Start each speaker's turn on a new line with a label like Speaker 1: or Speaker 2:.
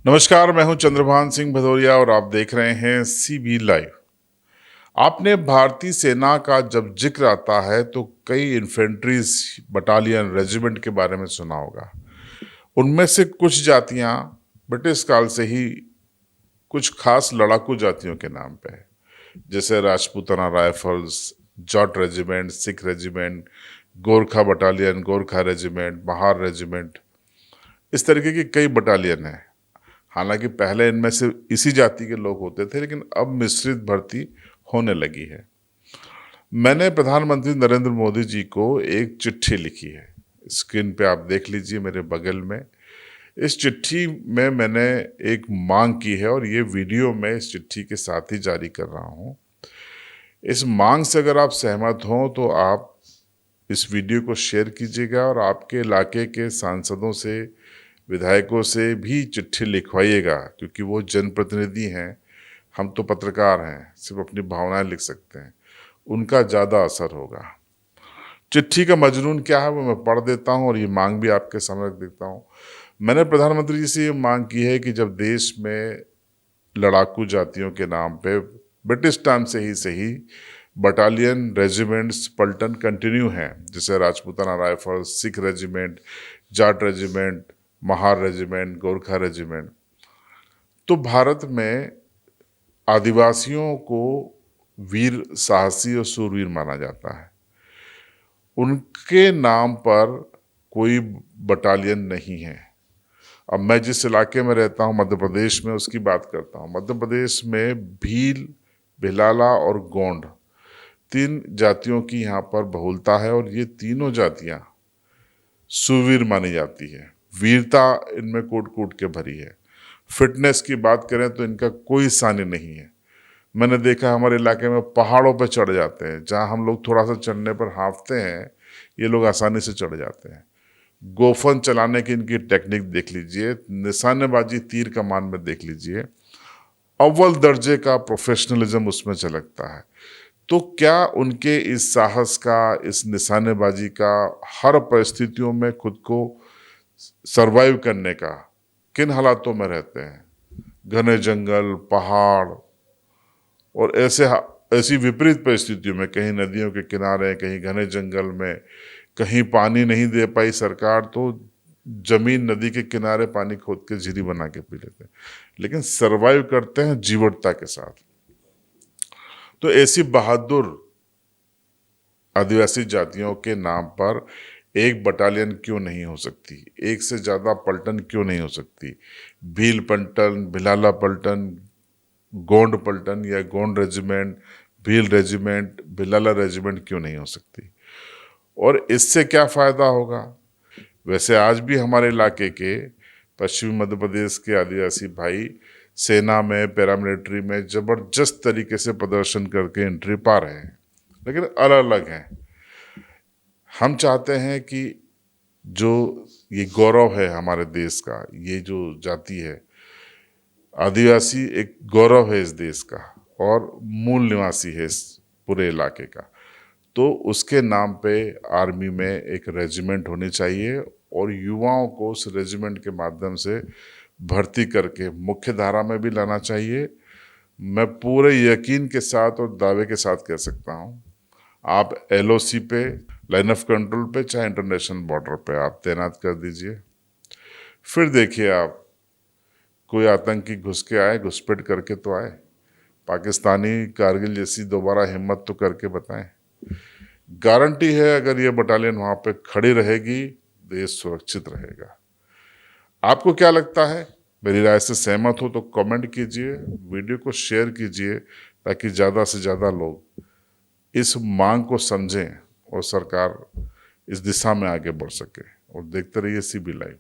Speaker 1: नमस्कार, मैं हूं चंद्रभान सिंह भदौरिया और आप देख रहे हैं सीबी लाइव। आपने भारतीय सेना का जब जिक्र आता है तो कई इन्फेंट्रीज बटालियन रेजिमेंट के बारे में सुना होगा। उनमें से कुछ जातियां ब्रिटिश काल से ही कुछ खास लड़ाकू जातियों के नाम पे है, जैसे Rajputana rifles, jot regiment, Sikh regiment, Gorkha battalion, Gorkha regiment, Mahar regiment. इस तरीके की कई बटालियन हैं। हालांकि पहले इनमें से इसी जाति के लोग होते थे, लेकिन अब मिश्रित भर्ती होने लगी है। मैंने प्रधानमंत्री नरेंद्र मोदी जी को एक चिट्ठी लिखी है। स्क्रीन पे आप देख लीजिए मेरे बगल में। इस चिट्ठी में मैंने एक मांग की है और ये वीडियो मैं इस चिट्ठी के साथ ही जारी कर रहा हूँ। इस मांग से अगर आप सहमत हों तो आप इस वीडियो को शेयर कीजिएगा और आपके इलाके के सांसदों से, विधायकों से भी चिट्ठी लिखवाइएगा, क्योंकि वो जनप्रतिनिधि हैं, हम तो पत्रकार हैं, सिर्फ अपनी भावनाएं लिख सकते हैं। उनका ज़्यादा असर होगा। चिट्ठी का मजमून क्या है वो मैं पढ़ देता हूँ और ये मांग भी आपके सामने रख देता हूँ। मैंने प्रधानमंत्री जी से ये मांग की है कि जब देश में लड़ाकू जातियों के नाम पे ब्रिटिश टाइम से ही सही बटालियन, रेजिमेंट्स, पलटन कंटिन्यू हैं, जैसे Rajputana rifle, Sikh regiment, Jat regiment, Mahar regiment, Gorkha regiment, तो भारत में आदिवासियों को वीर, साहसी और सूरवीर माना जाता है। उनके नाम पर कोई बटालियन नहीं है। अब मैं जिस इलाके में रहता हूँ मध्य प्रदेश में, उसकी बात करता हूँ। मध्य प्रदेश में भील, भिलाला और गोंड, 3 जातियों की यहाँ पर बहुलता है और ये तीनों जातियाँ सुवीर मानी जाती है। वीरता इनमें कूट कूट के भरी है। फिटनेस की बात करें तो इनका कोई सानी नहीं है। मैंने देखा हमारे इलाके में पहाड़ों पर चढ़ जाते हैं, जहाँ हम लोग थोड़ा सा चढ़ने पर हाँफते हैं, ये लोग आसानी से चढ़ जाते हैं। गोफन चलाने की इनकी टेक्निक देख लीजिए, निशानेबाजी तीर कमान में देख लीजिए, अव्वल दर्जे का प्रोफेशनलिज्म उसमें झलकता है। तो क्या उनके इस साहस का, इस निशानेबाजी का, हर परिस्थितियों में खुद को सरवाइव करने का, किन हालातों में रहते हैं, घने जंगल, पहाड़ और ऐसी विपरीत परिस्थितियों में, कहीं नदियों के किनारे, कहीं घने जंगल में, कहीं पानी नहीं दे पाई सरकार तो जमीन, नदी के किनारे पानी खोद के झीरी बना के पी लेते हैं, लेकिन सरवाइव करते हैं जीवटता के साथ। तो ऐसी बहादुर आदिवासी जातियों के नाम पर एक बटालियन क्यों नहीं हो सकती, एक से ज़्यादा पलटन क्यों नहीं हो सकती? भील पलटन, भिलाला पलटन, गोंड पलटन या Gond regiment, Bhil regiment, Bhilala regiment क्यों नहीं हो सकती? और इससे क्या फ़ायदा होगा? वैसे आज भी हमारे इलाके के पश्चिमी मध्य प्रदेश के आदिवासी भाई सेना में, पैरामिलिट्री में ज़बरदस्त तरीके से प्रदर्शन करके एंट्री पा रहे हैं, लेकिन अलग अलग हैं। हम चाहते हैं कि जो ये गौरव है हमारे देश का, ये जो जाति है, आदिवासी एक गौरव है इस देश का और मूल निवासी है इस पूरे इलाके का, तो उसके नाम पे आर्मी में एक रेजिमेंट होनी चाहिए और युवाओं को उस रेजिमेंट के माध्यम से भर्ती करके मुख्य धारा में भी लाना चाहिए। मैं पूरे यकीन के साथ और दावे के साथ कह सकता हूँ, आप LOC पे, लाइन ऑफ कंट्रोल पे, चाहे इंटरनेशनल बॉर्डर पे आप तैनात कर दीजिए। फिर देखिए आप, कोई आतंकी घुस के आए, घुसपैठ करके तो आए, पाकिस्तानी कारगिल जैसी दोबारा हिम्मत तो करके बताएं। गारंटी है अगर ये बटालियन वहाँ पे खड़ी रहेगी, देश सुरक्षित रहेगा। आपको क्या लगता है? मेरी राय से सहमत हो तो कमेंट कीजिए, वीडियो को शेयर कीजिए, ताकि ज़्यादा से ज़्यादा लोग इस मांग को समझें और सरकार इस दिशा में आगे बढ़ सके। और देखते रहिए CB लाइव।